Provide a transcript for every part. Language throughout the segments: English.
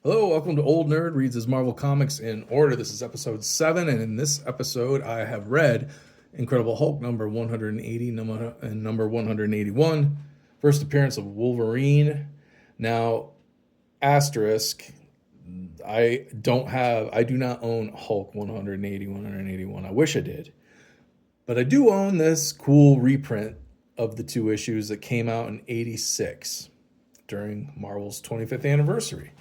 Hello, welcome to Old Nerd Reads His Marvel Comics in Order. This is episode 7, and in this episode, I have read Incredible Hulk number 180 and number 181, first appearance of Wolverine. Now, asterisk, I do not own Hulk 180, 181. I wish I did. But I do own this cool reprint of the two issues that came out in 86 during Marvel's 25th anniversary.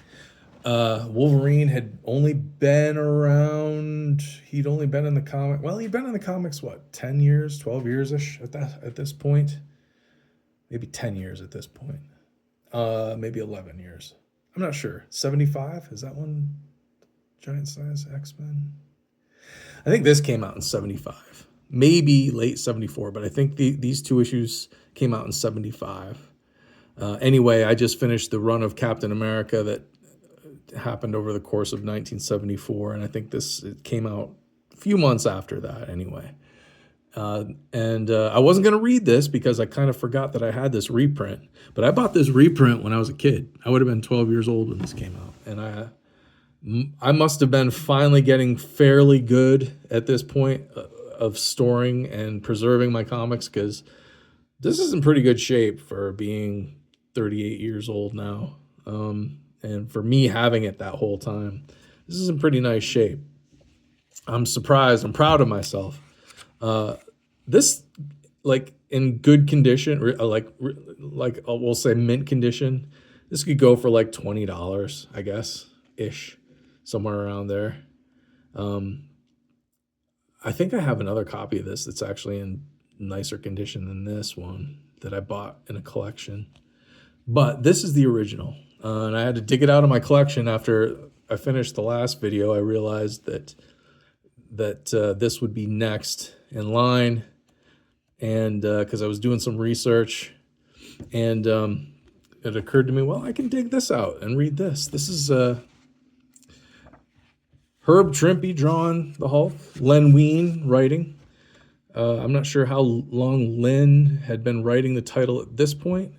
Wolverine had only been around. He'd only been in the comic. Well, he'd been in the comics what, 10 years, 12 years ish at this point. Maybe 10 years at this point. Maybe 11 years. I'm not sure. 75? Is that one giant size X-Men? I think this came out in 75. Maybe late 74, but I think these two issues came out in 75. Anyway, I just finished the run of Captain America that happened over the course of 1974, and I think it came out a few months after that anyway. I wasn't going to read this because I kind of forgot that I had this reprint, but I bought this reprint when I was a kid. I would have been 12 years old when this came out, and I must have been finally getting fairly good at this point of storing and preserving my comics, because this is in pretty good shape for being 38 years old now. And for me having it that whole time, this is in pretty nice shape. I'm surprised. I'm proud of myself. This, like, in good condition, like we'll say mint condition, this could go for like $20, I guess, ish, somewhere around there. I think I have another copy of this that's actually in nicer condition than this one that I bought in a collection. But this is the original. And I had to dig it out of my collection after I finished the last video. I realized that this would be next in line, and because I was doing some research, and it occurred to me, well, I can dig this out and read this. This is Herb Trimpe drawing the Hulk, Len Wein writing. I'm not sure how long Len had been writing the title at this point,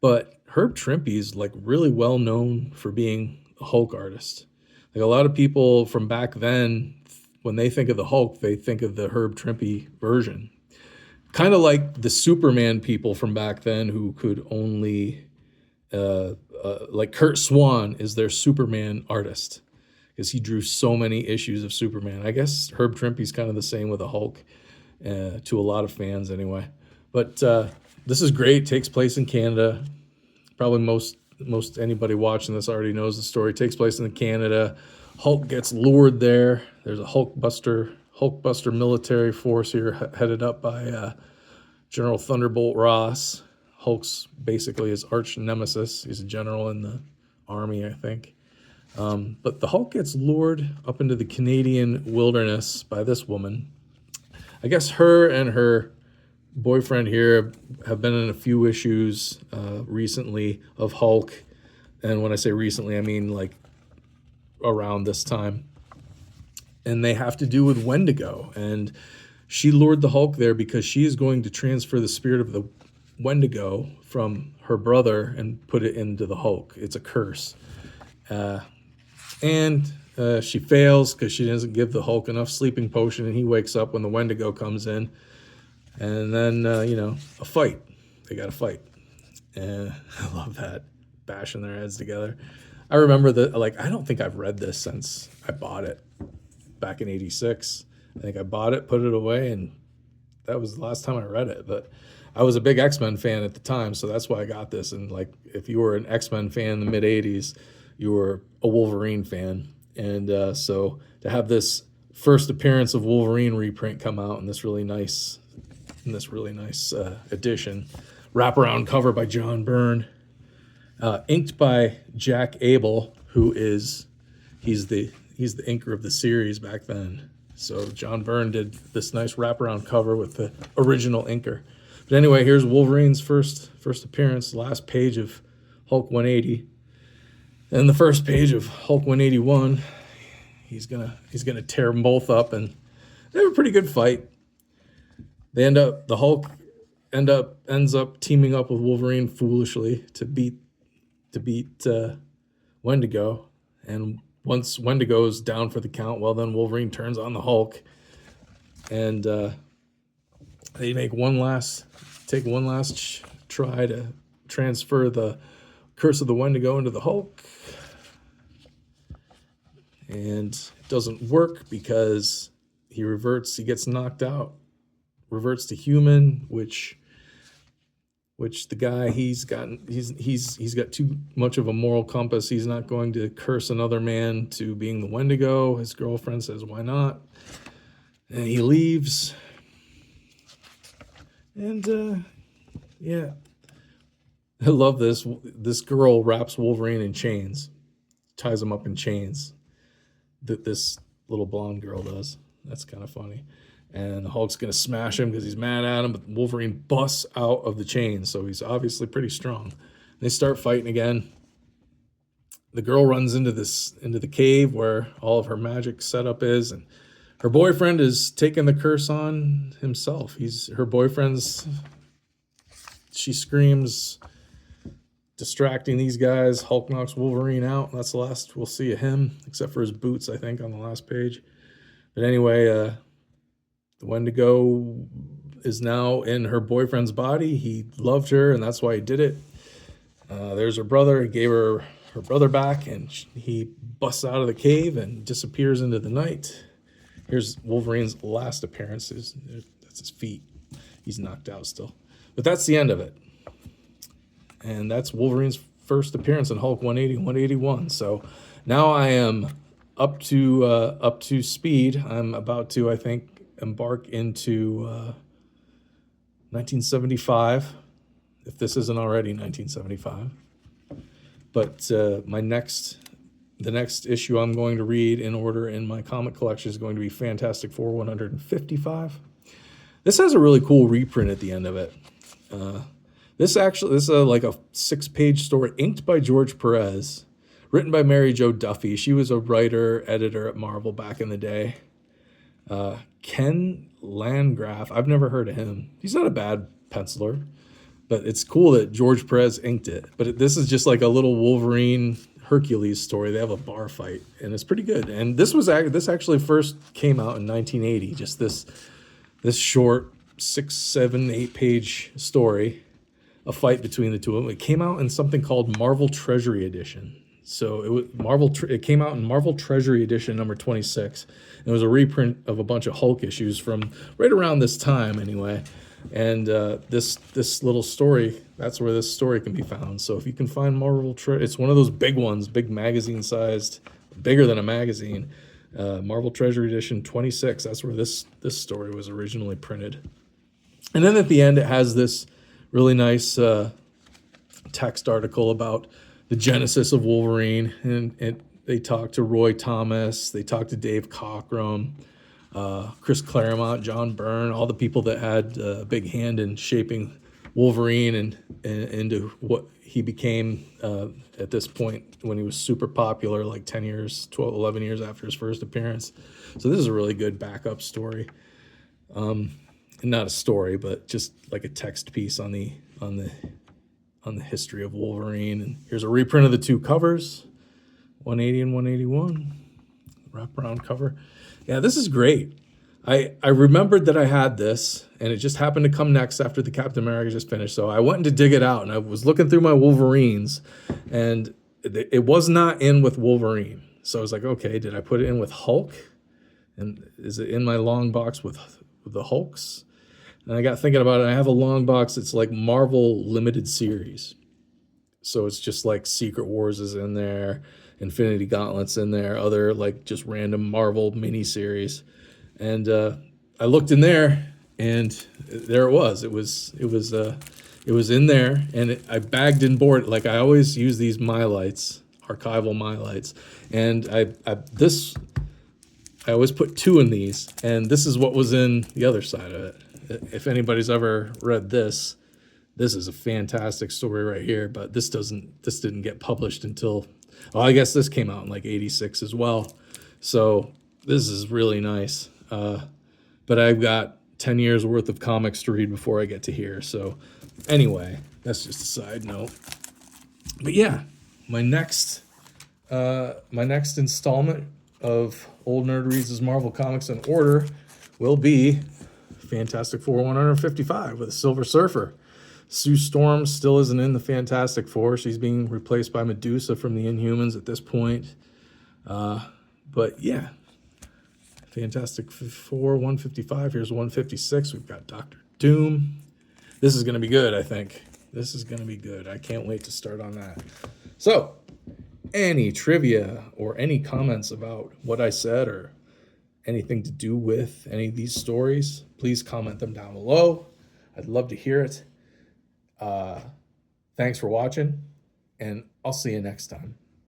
but Herb Trimpe is like really well known for being a Hulk artist. Like, a lot of people from back then, when they think of the Hulk, they think of the Herb Trimpe version. Kind of like the Superman people from back then, who could only, like Kurt Swan is their Superman artist, because he drew so many issues of Superman. I guess Herb Trimpe is kind of the same with the Hulk, to a lot of fans anyway. But this is great. It takes place in Canada. Probably most anybody watching this already knows the story. It takes place in Canada. Hulk gets lured there. There's a Hulkbuster military force here headed up by General Thunderbolt Ross. Hulk's basically his arch nemesis. He's a general in the army, I think. But the Hulk gets lured up into the Canadian wilderness by this woman. I guess her and her boyfriend here have been in a few issues recently of Hulk. And when I say recently, I mean like around this time. And they have to do with Wendigo. And she lured the Hulk there because she is going to transfer the spirit of the Wendigo from her brother and put it into the Hulk. It's a curse. And she fails because she doesn't give the Hulk enough sleeping potion, and he wakes up when the Wendigo comes in. And then, a fight. They got to fight. And I love that, bashing their heads together. I remember I don't think I've read this since I bought it back in 86. I think I bought it, put it away, and that was the last time I read it. But I was a big X-Men fan at the time, so that's why I got this. And like, if you were an X-Men fan in the mid-'80s, you were a Wolverine fan. And so to have this first appearance of Wolverine reprint come out in this really nice edition, wraparound cover by John Byrne, inked by Jack Abel, he's the inker of the series back then. So John Byrne did this nice wraparound cover with the original inker. But anyway, here's Wolverine's first appearance, last page of Hulk 180, and the first page of Hulk 181. He's gonna tear them both up, and they have a pretty good fight. The Hulk ends up teaming up with Wolverine foolishly to beat Wendigo. And once Wendigo's down for the count, well, then Wolverine turns on the Hulk, and they take one last try to transfer the curse of the Wendigo into the Hulk, and it doesn't work because he gets knocked out, reverts to human, which the guy, he's got too much of a moral compass. He's not going to curse another man to being the Wendigo. His girlfriend says, why not? And he leaves. And yeah, I love this. This girl wraps Wolverine in chains, ties him up in chains. That this little blonde girl does. That's kind of funny. And the Hulk's going to smash him because he's mad at him, but Wolverine busts out of the chains, so he's obviously pretty strong. They start fighting again. The girl runs into the cave where all of her magic setup is, and her boyfriend is taking the curse on himself. She screams, distracting these guys. Hulk knocks Wolverine out. That's the last we'll see of him, except for his boots, I think, on the last page. But anyway, the Wendigo is now in her boyfriend's body. He loved her, and that's why he did it. There's her brother. He gave her brother back, and he busts out of the cave and disappears into the night. Here's Wolverine's last appearance. That's his feet. He's knocked out still. But that's the end of it. And that's Wolverine's first appearance in Hulk 180, 181. So now I am up to speed. I'm about to, I think, embark into 1975, if this isn't already 1975. But the next issue I'm going to read in order in my comic collection is going to be Fantastic Four 155. This has a really cool reprint at the end of it. This is like a 6-page story inked by George Perez, written by Mary Jo Duffy. She was a writer, editor at Marvel back in the day. Ken Landgraf, I've never heard of him. He's not a bad penciler, but it's cool that George Perez inked it. But this is just like a little Wolverine Hercules story. They have a bar fight, and it's pretty good. And this actually first came out in 1980. Just this short 6, 7, 8-page story, a fight between the two of them. It came out in something called Marvel Treasury Edition. So it came out in Marvel Treasury Edition number 26. It was a reprint of a bunch of Hulk issues from right around this time, anyway. And this little story, that's where this story can be found. So if you can find Marvel, it's one of those big ones, big magazine-sized, bigger than a magazine. Marvel Treasury Edition 26. That's where this story was originally printed. And then at the end, it has this really nice text article about the genesis of Wolverine, and they talk to Roy Thomas, they talk to Dave Cockrum, Chris Claremont, John Byrne, all the people that had a big hand in shaping Wolverine and into what he became at this point when he was super popular, like 10 years, 12, 11 years after his first appearance. So this is a really good backup story. Not a story, but just like a text piece on the history of Wolverine. And here's a reprint of the two covers, 180 and 181, wraparound cover. Yeah, this is great. I remembered that I had this, and it just happened to come next after the Captain America just finished. So I went to dig it out, and I was looking through my Wolverines, and it was not in with Wolverine. So I was like, okay, did I put it in with Hulk? And is it in my long box with the Hulks? And I got thinking about it. I have a long box. It's like Marvel limited series. So it's just like Secret Wars is in there, Infinity Gauntlet's in there, other like just random Marvel miniseries. And I looked in there, and there it was. It was in there, and I bagged and boarded. Like I always use these MyLights, archival MyLights, and I always put 2 in these, and this is what was in the other side of it. If anybody's ever read this is a fantastic story right here, but this didn't get published until, I guess this came out in like 86 as well. So this is really nice. But I've got 10 years worth of comics to read before I get to here. So anyway, that's just a side note. But yeah, my next my next installment of Old Nerd Reads his Marvel Comics in Order will be Fantastic Four 155 with a Silver Surfer. Sue Storm still isn't in the Fantastic Four. She's being replaced by Medusa from the Inhumans at this point. But yeah, Fantastic Four 155. Here's 156. We've got Doctor Doom. This is going to be good, I think. This is going to be good. I can't wait to start on that. So, any trivia or any comments about what I said or anything to do with any of these stories, please comment them down below. I'd love to hear it. Thanks for watching, and I'll see you next time.